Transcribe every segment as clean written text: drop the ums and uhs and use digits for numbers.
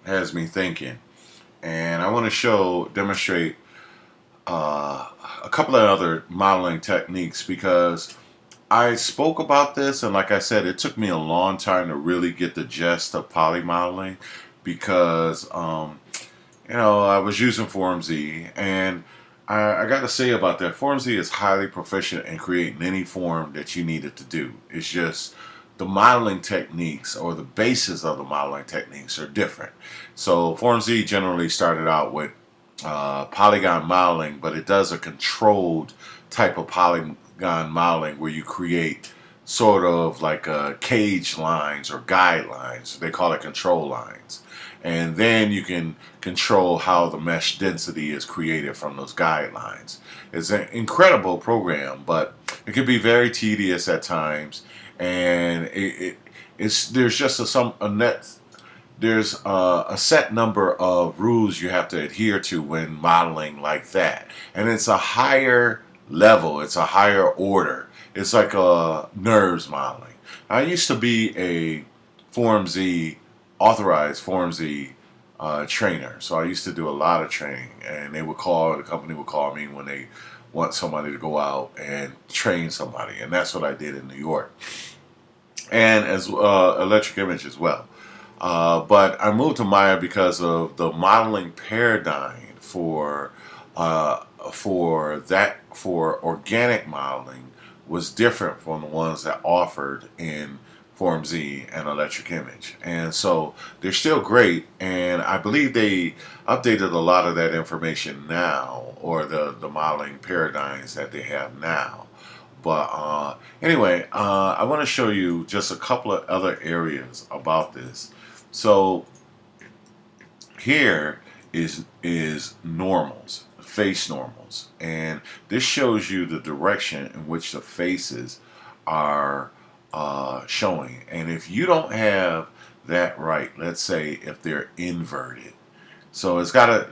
has me thinking, and I want to demonstrate a couple of other modeling techniques because I spoke about this, and like I said, it took me a long time to really get the gist of poly modeling because I was using Form Z, and I got to say about that, Form Z is highly proficient in creating any form that you need it to do. It's just the modeling techniques or the basis of the modeling techniques are different. So Form Z generally started out with polygon modeling, but it does a controlled type of polygon modeling where you create sort of like cage lines or guidelines. They call it control lines. And then you can control how the mesh density is created from those guidelines. It's an incredible program, but it can be very tedious at times, and there's just a set number of rules you have to adhere to when modeling like that, and it's a higher level, it's a higher order. It's like a nerves modeling. I used to be a Form Z authorized Form Z trainer, so I used to do a lot of training, and the company would call me when they want somebody to go out and train somebody, and that's what I did in New York, and as electric image as well. But I moved to Maya because of the modeling paradigm for organic modeling was different from the ones that offered in Form Z and electric image. And so they're still great, and I believe they updated a lot of that information now, or the modeling paradigms that they have now. But anyway, I want to show you just a couple of other areas about this. So here is normals, face normals, and this shows you the direction in which the faces are showing. And if you don't have that right, let's say if they're inverted, so it's got to,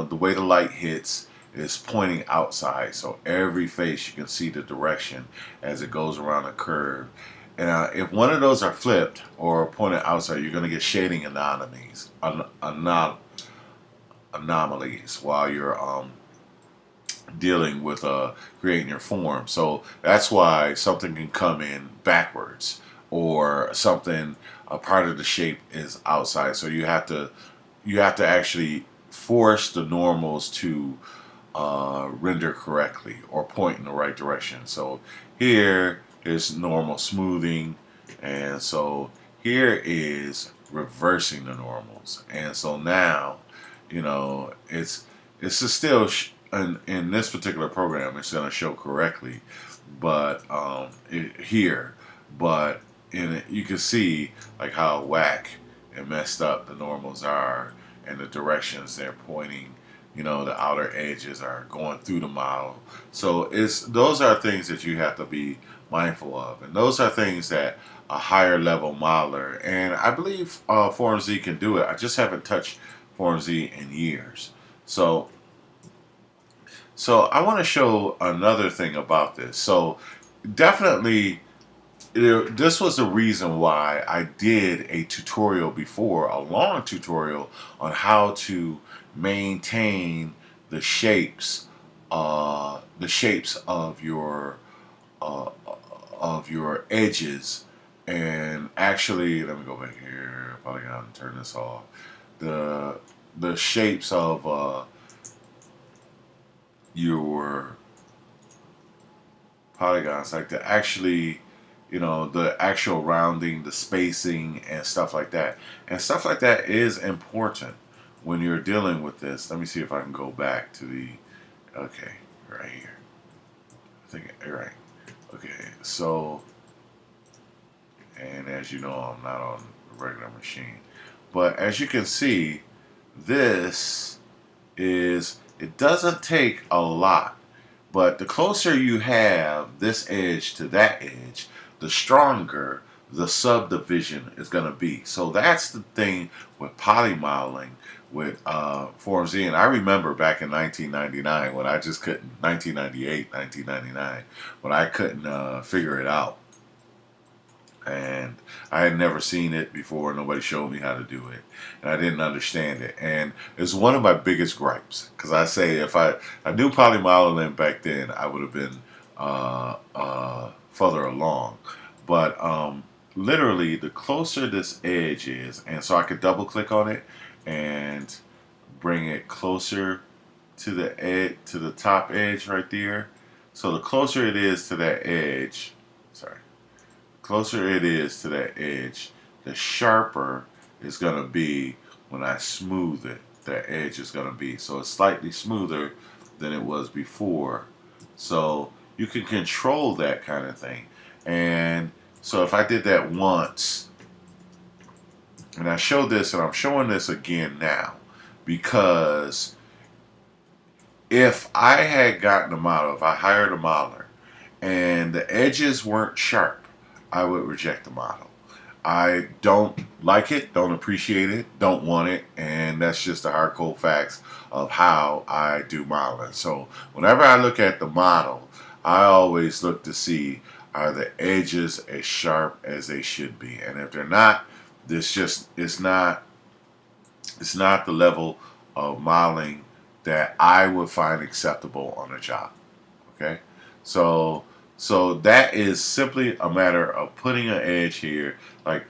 the way the light hits is pointing outside, so every face you can see the direction as it goes around a curve. And if one of those are flipped or pointed outside, you're going to get shading anomalies while you're dealing with creating your form. So that's why something can come in backwards, or something, a part of the shape is outside. So you have to actually force the normals to render correctly or point in the right direction. So here is normal smoothing, and so here is reversing the normals. And so now, it's just still in this particular program, it's going to show correctly, but here, but in it, you can see like how whack and messed up the normals are, and the directions they're pointing. The outer edges are going through the model. So those are things that you have to be mindful of, and those are things that a higher level modeler, and I believe Form Z can do it. I just haven't touched Form Z in years. So I want to show another thing about this. So definitely, this was the reason why I did a tutorial before, a long tutorial on how to maintain the shapes uh, of your edges. And actually, let me go back here. Probably gotta turn this off. The shapes of your polygons, like the actual rounding, the spacing, and stuff like that. And stuff like that is important when you're dealing with this. Let me see if I can go back to okay, right here. I think, right. Okay, so, and as you know, I'm not on a regular machine. But as you can see, it doesn't take a lot. But the closer you have this edge to that edge, the stronger the subdivision is going to be. So that's the thing with poly modeling with Form Z. And I remember back in 1999 when I just couldn't, 1998, 1999, when I couldn't figure it out. And I had never seen it before. Nobody showed me how to do it, and I didn't understand it. And it's one of my biggest gripes, because I say if I knew polymodeling back then, I would have been further along. But literally, the closer this edge is, and so I could double click on it and bring it closer to the edge, to the top edge right there. So the closer it is to that edge, sorry, closer it is to that edge, the sharper it's going to be when I smooth it. That edge is going to be. So it's slightly smoother than it was before. So you can control that kind of thing. And so if I did that once, and I showed this, and I'm showing this again now, because if I had gotten a model, if I hired a modeler, and the edges weren't sharp, I would reject the model. I don't like it, don't appreciate it, don't want it, and that's just the hard cold facts of how I do modeling. So whenever I look at the model, I always look to see, are the edges as sharp as they should be, and if they're not, this just it's not the level of modeling that I would find acceptable on a job. Okay, so that is simply a matter of putting an edge here. Like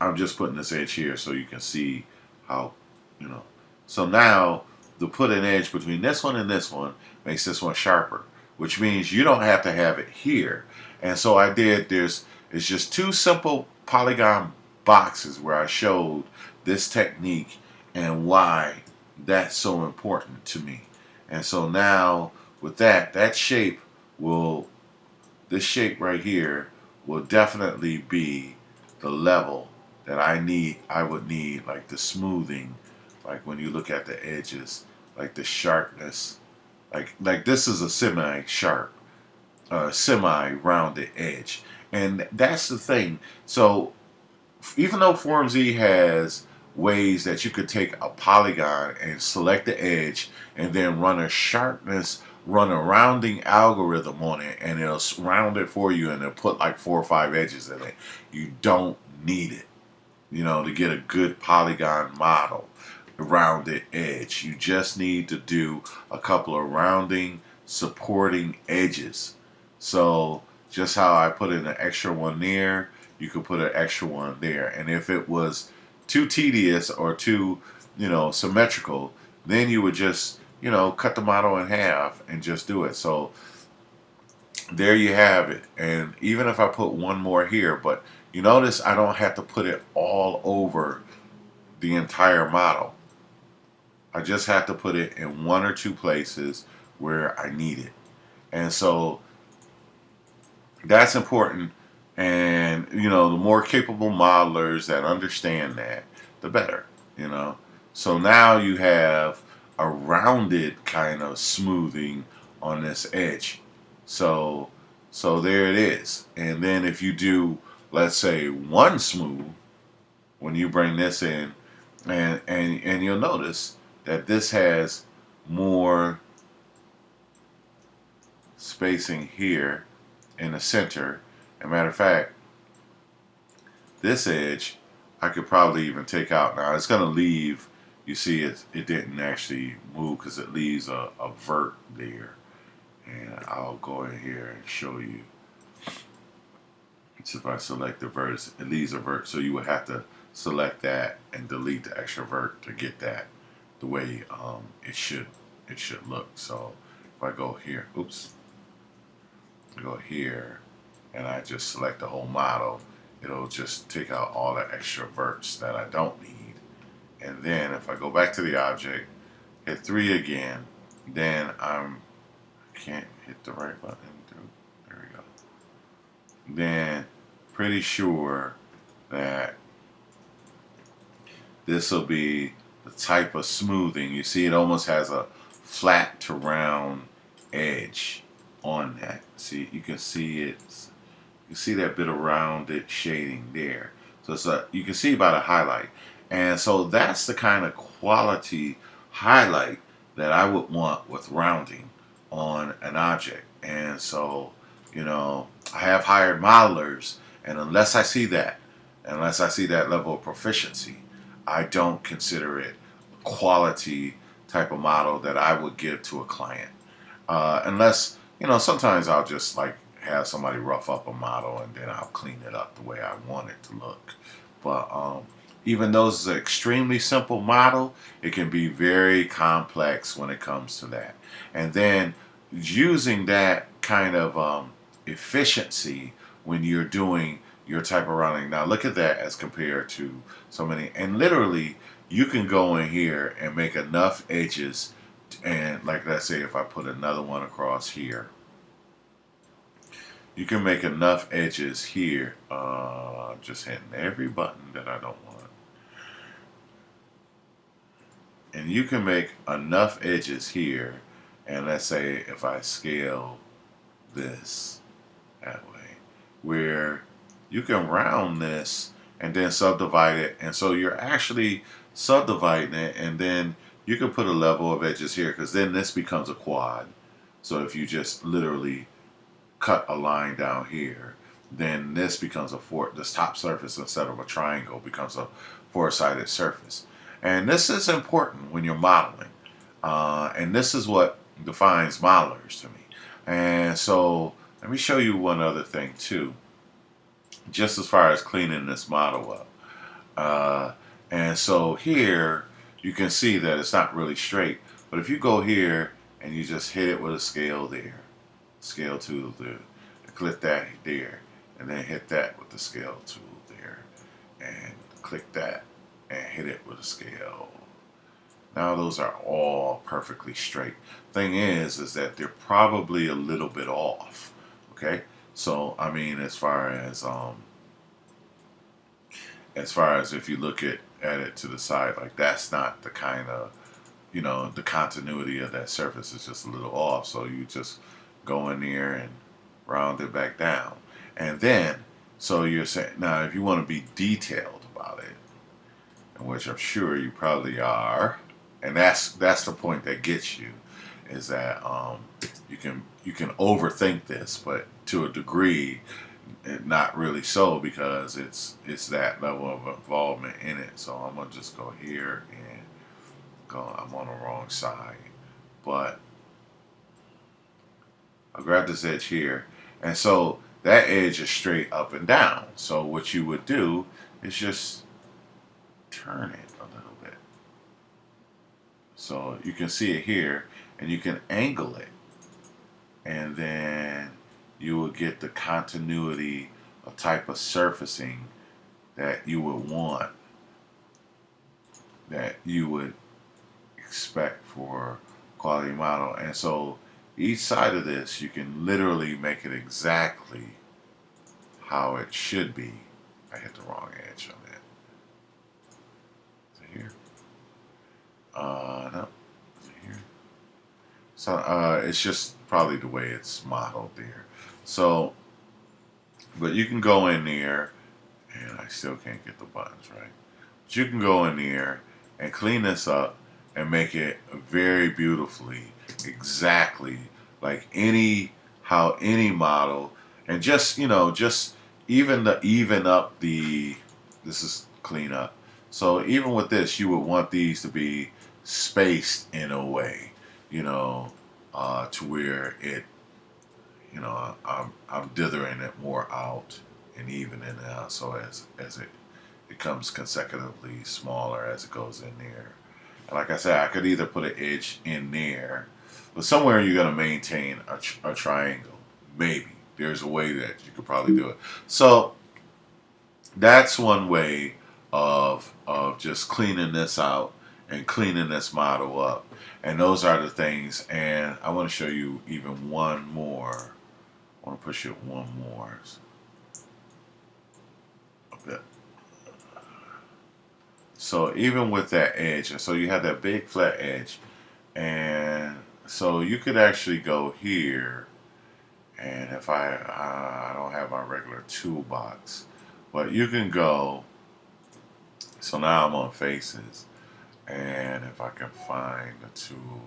I'm just putting this edge here so you can see how, you know. So now to put an edge between this one and this one makes this one sharper, which means you don't have to have it here. And so I did. It's just two simple polygon boxes where I showed this technique and why that's so important to me. And so now with that shape will, this shape right here will definitely be the level that I would need, like the smoothing, like when you look at the edges, like the sharpness, like this is a semi-sharp, semi-rounded edge. And that's the thing. So even though Form Z has ways that you could take a polygon and select the edge and then run a rounding algorithm on it, and it'll round it for you, and it'll put like 4 or 5 edges in it. You don't need it, to get a good polygon model, rounded edge. You just need to do a couple of rounding, supporting edges. So just how I put in an extra one there, you could put an extra one there. And if it was too tedious or too, symmetrical, then you would just, cut the model in half and just do it. So there you have it. And even if I put one more here, but you notice I don't have to put it all over the entire model. I just have to put it in one or two places where I need it. And so that's important. And, the more capable modelers that understand that, the better, So now you have a rounded kind of smoothing on this edge. So there it is. And then if you do, let's say, one smooth, when you bring this in, and you'll notice that this has more spacing here in the center. As a matter of fact, this edge I could probably even take out. Now it's going to leave, you see it didn't actually move because it leaves a vert there. And I'll go in here and show you. So if I select the vert, it leaves a vert. So you would have to select that and delete the extra vert to get that the way it should look. So if I go here, go here, and I just select the whole model, it'll just take out all the extra verts that I don't need. And then if I go back to the object, hit 3 again, then I can't hit the right button. There we go. Then pretty sure that this will be the type of smoothing. You see it almost has a flat to round edge on that. See, you can see it. You see that bit of rounded shading there. So you can see by the highlight. And so that's the kind of quality highlight that I would want with rounding on an object. And so, I have hired modelers, And unless I see that, unless I see that level of proficiency, I don't consider it quality type of model that I would give to a client. Unless, sometimes I'll just like have somebody rough up a model and then I'll clean it up the way I want it to look. But even though it's an extremely simple model, it can be very complex when it comes to that. And then using that kind of efficiency when you're doing your type of rounding. Now look at that as compared to so many. And literally, you can go in here and make enough edges. And like let's say if I put another one across here, you can make enough edges here. Just hitting every button that I don't want. And you can make enough edges here. And let's say if I scale this that way, where you can round this and then subdivide it. And so you're actually subdividing it, and then you can put a level of edges here because then this becomes a quad. So if you just literally cut a line down here, then this becomes this top surface instead of a triangle becomes a four-sided surface. And this is important when you're modeling. And this is what defines modelers to me. And so let me show you one other thing too, just as far as cleaning this model up. And so here you can see that it's not really straight, but if you go here and you just hit it with a scale there, scale tool there, click that there, and then hit that with the scale tool there, and click that and hit it with a scale. Now those are all perfectly straight. Thing is that they're probably a little bit off. Okay, so I mean, as far as if you look at it to the side, like that's not the kind of, the continuity of that surface is just a little off. So you just go in there and round it back down. And then, so you're saying, now if you want to be detailed about it, which I'm sure you probably are, and that's the point that gets you, is that you can overthink this, but to a degree, not really so, because it's that level of involvement in it. So I'm gonna just go here and go. I'm on the wrong side, but I'll grab this edge here, and so that edge is straight up and down. So what you would do is just turn it a little bit. So you can see it here, and you can angle it, and then you will get the continuity of type of surfacing that you would want, that you would expect for quality model. And so each side of this, you can literally make it exactly how it should be. I hit the wrong edge on that. Is it here? No. Is it here? So it's just probably the way it's modeled there. So, but you can go in there, and I still can't get the buttons right. But you can go in there and clean this up and make it very beautifully, exactly like how any model, and just just even up the, this is clean up. So even with this, you would want these to be spaced in a way, to where it, I'm dithering it more out and evening it out, so as it becomes consecutively smaller as it goes in there. And like I said, I could either put an edge in there, but somewhere you're going to maintain a triangle. Maybe there's a way that you could probably do it. So that's one way of just cleaning this out and cleaning this model up. And those are the things. And I want to show you even one more. I want to push it one more. A bit. So even with that edge, and so you have that big flat edge, and so you could actually go here, and if I don't have my regular toolbox, but you can go, so now I'm on faces, and if I can find the tool,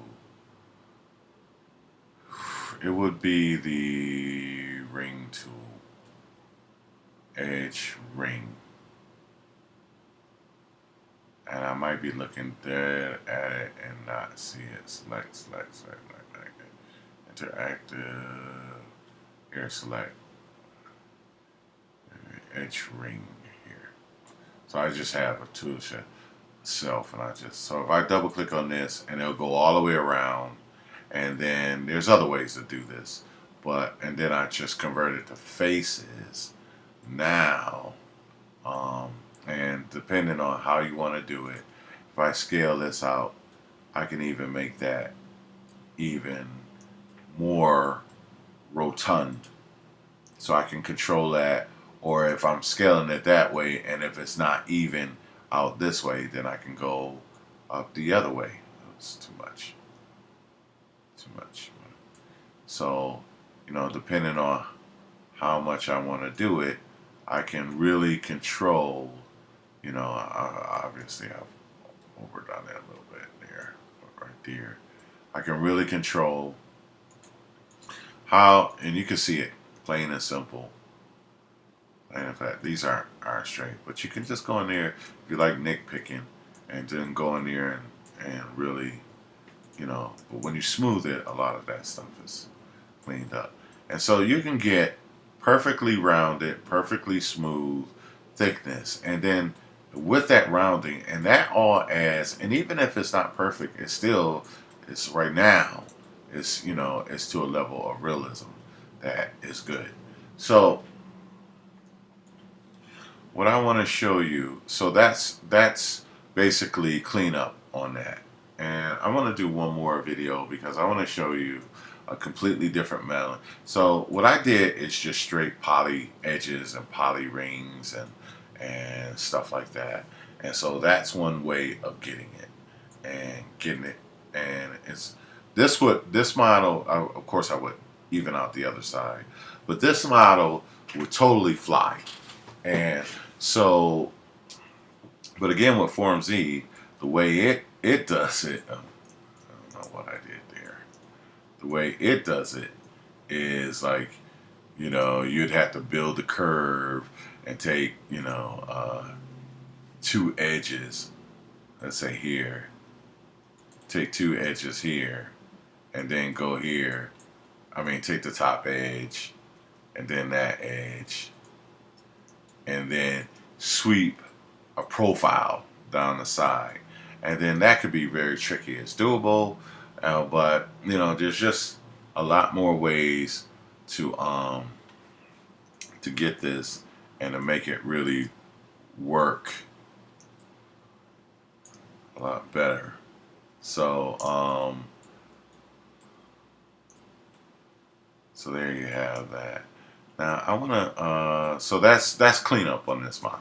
it would be the ring tool. edge ring. And I might be looking dead at it and not see it. Select, interactive. Here, select edge ring here. So I just have a tool shelf, and so if I double click on this, and it'll go all the way around, and then there's other ways to do this, and then I just convert it to faces now. And depending on how you want to do it, if I scale this out, I can even make that even more rotund. So I can control that, or if I'm scaling it that way, and if it's not even out this way, then I can go up the other way. It's too much. Too much. So, depending on how much I want to do it, I can really control. Obviously I've overdone it a little bit there, right there. I can really control how, and you can see it, plain and simple. And in fact, these aren't straight, but you can just go in there if you like nitpicking, and then go in there and really, but when you smooth it, a lot of that stuff is cleaned up. And so you can get perfectly rounded, perfectly smooth thickness. And then with that rounding, and that all adds, and even if it's not perfect, it's right now, it's to a level of realism that is good. So what I want to show you, so that's basically cleanup on that. And I want to do one more video because I want to show you a completely different metal. So what I did is just straight poly edges and poly rings and stuff like that. And so that's one way of getting it. And it's this model, of course I would even out the other side, but this model would totally fly. And so, but again with Form Z, the way it does it, I don't know what I did there. The way it does it is like, you'd have to build a curve and take, two edges, let's say here, take two edges here, and then go here. Take the top edge, and then that edge, and then sweep a profile down the side. And then that could be very tricky. It's doable, but there's just a lot more ways to get this and to make it really work a lot better. So so there you have that. Now I want to so that's cleanup on this model.